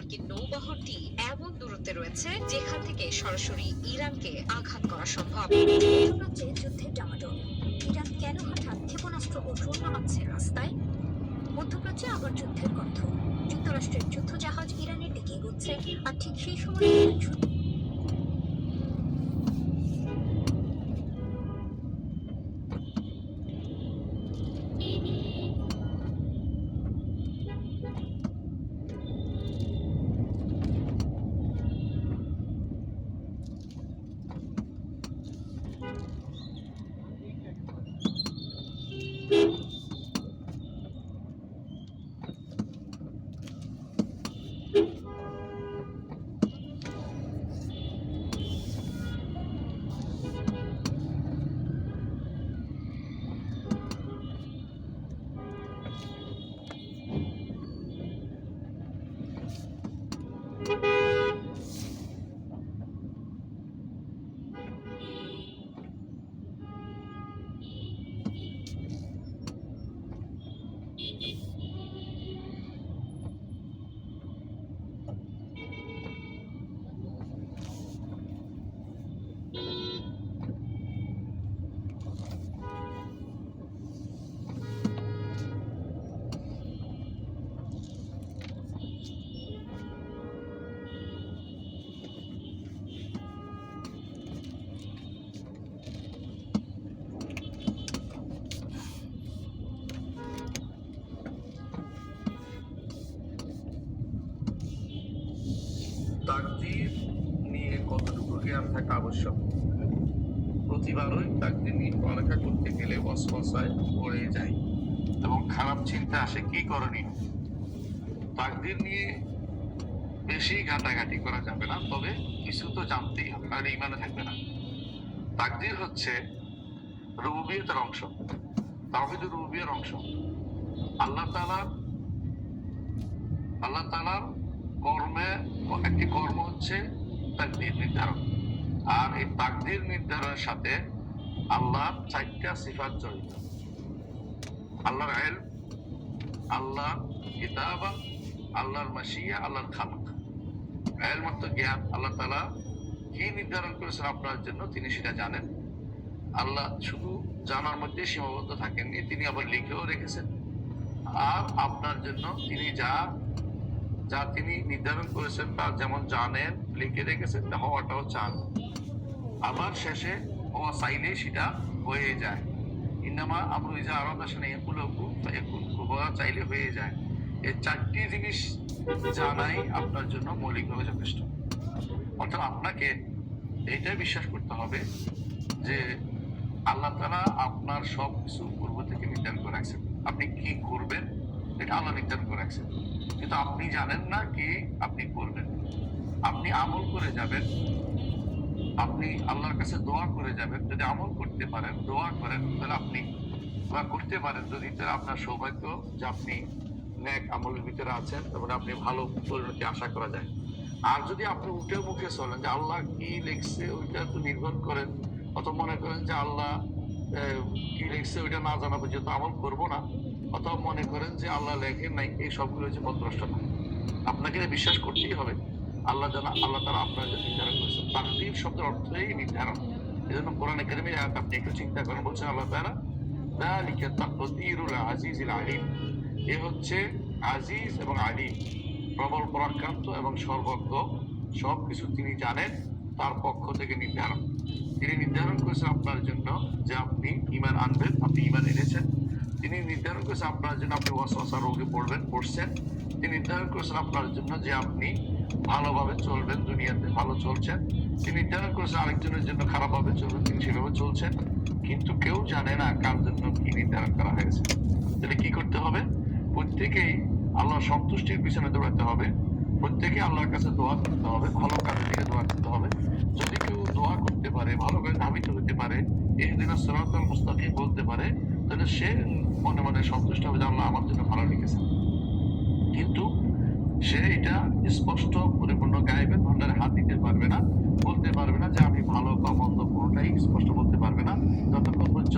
মার্কিন নৌবহরটি এমন দূরত্বে রয়েছে যেখান থেকে সরাসরি ইরানকে আঘাত করা সম্ভব। মধ্যপ্রাচ্যে যুদ্ধের ডামাডোল। ইরান কেন হঠাৎ ক্ষেপণাস্ত্র ও ড্রোন নামাচ্ছে রাস্তায়? মধ্যপ্রাচ্যে আবার যুদ্ধের গন্ধ। যুক্তরাষ্ট্রের যুদ্ধজাহাজ ইরানের দিকে এগোচ্ছে, আর ঠিক সেই সময় ইরান তাকদীর নিয়ে কতটুকু জ্ঞান থাকা আবশ্যক। প্রতিবারই তাকদীর নিয়ে পড়ালেখা করতে গেলে ওয়াসওয়াসায় পড়ে যায় এবং খারাপ চিন্তা আসে, কি করণীয়। তাকদীর নিয়ে বেশি ঘাটাঘাটি করা যাবে না, তবে কিছু তো জানতেই হবে, নাহলে ইমানে থাকবে না। তাকদীর হচ্ছে রুবুবিয়তের অংশ, তাওহীদুর রুবুবিয়তের অংশ। আল্লাহ তাআলার কর্মে একটি কর্ম হচ্ছে তাকদীর নির্ধারণ, আর এই তাকদীর নির্ধারণের সাথে আল্লাহর 4টা সিফাত জড়িত। আল্লাহর ইলম, আল্লাহর কিতাবা, আল্লাহর মাশিয়া, আল্লাহর খালক। ইলম অর্থ জ্ঞান। আল্লাহ তাআলা কি নির্ধারণ করেছেন আপনার জন্য তিনি সেটা জানেন। আল্লাহ শুধু জানার মধ্যে সীমাবদ্ধ থাকেননি, তিনি আবার লিখেও রেখেছেন। আর আপনার জন্য তিনি যা তিনি নির্ধারণ করেছেন তা যেমন জানেন, লিখে রেখেছেন, হওয়াটাও চান। আবার শেষে হওয়া চাইলে সেটা হয়ে যায়। ইন্নামা আমরু ইযা আরাদা শাইআন ইয়াকুলু কুন ফায়াকুন, হওয়া চাইলে হয়ে যায়। এই 4টি জিনিস জানাই আপনার জন্য মৌলিকভাবে যথেষ্ট। অর্থাৎ আপনাকে এইটাই বিশ্বাস করতে হবে যে আল্লাহ তাআলা আপনার সব কিছু পূর্ব থেকে নির্ধারণ করে রাখছেন। আপনি কি করবেন এটা আল্লাহ নির্ধারণ করে রাখছেন, কিন্তু আপনি জানেন না কি আপনি করবেন। আপনি আমল করে যাবেন, আপনি আল্লাহর কাছে দোয়া করে যাবেন। যদি আমল করতে পারেন, দোয়া করেন, তাহলে আপনি দোয়া করতে পারেন, যদি তাহলে আপনার সৌভাগ্য যে আপনি নেক আমলের ভিতরে আছেন, তারপরে আপনি ভালো পরিণতি আশা করা যায়। আর যদি আপনি উঠে মুখে চলেন যে আল্লাহ কি লিখছে ওইটা তো নির্ভর করেন, অত মনে করেন যে আল্লাহ কি লিখছে ওইটা না জানা পর্যন্ত আমল করবো না, অথবা মনে করেন যে আল্লাহ লেখেন নাই, এই সবগুলো হচ্ছে পথভ্রষ্টতা। আপনাকে বিশ্বাস করতেই হবে আল্লাহ তাআলা আপনার জন্য নির্ধারণ করেছেন। তাকদীর শব্দের অর্থই নির্ধারণ। এজন্য কোরআনে কারিমে আয়াত আপনি একটু চিন্তা করেন, বলছেন আল্লাহ তাআলা যালিকা তাকদীরুল আজিজিল আলিম, এ হচ্ছে আজিজ এবং আলিম, প্রবল পরাক্রান্ত এবং সর্বজ্ঞ, সবকিছু তিনি জানেন, তার পক্ষ থেকে নির্ধারণ। তিনি নির্ধারণ করেছেন আপনার জন্য যে আপনি ঈমান আনবেন, আপনি ঈমান এনেছেন। তিনি নির্ধারণ করেছেন আপনার জন্য আপনি ওয়াসওয়াসা রোগে পড়ছেন। তিনি নির্ধারণ করেছেন আপনার জন্য যে আপনি ভালোভাবে চলবেন, দুনিয়াতে ভালো চলছেন। তিনি নির্ধারণ করেছেন আরেকজনের জন্য খারাপভাবে চলবেন, তিনি সেভাবে চলছেন। কিন্তু কেউ জানে না কার জন্য কি নির্ধারণ করা হয়েছে। তাহলে কি করতে হবে? প্রত্যেকেই আল্লাহ সন্তুষ্টির পিছনে দৌড়াতে হবে, প্রত্যেকে আল্লাহর কাছে দোয়া করতে হবে, ভালো কাজের দিকে দোয়া করতে হবে। যদি কেউ দোয়া করতে পারে, ভালো করে ধাবিত হতে পারে, ইহদিনাস সিরাতাল মুস্তাকিম বলতে পারে, তাহলে সে মনে মনে সন্তুষ্ট হবে যে আল্লাহ আমার জন্য ভালো লিখেছেন। কিন্তু সে এটা স্পষ্ট পরিপূর্ণ গায়েবের ভান্ডারে হাত দিতে পারবে না, বলতে পারবে না যে আমি ভালো বা মন্দ, পুরোটাই স্পষ্ট বলতে পারবে না যতক্ষণ পর্যন্ত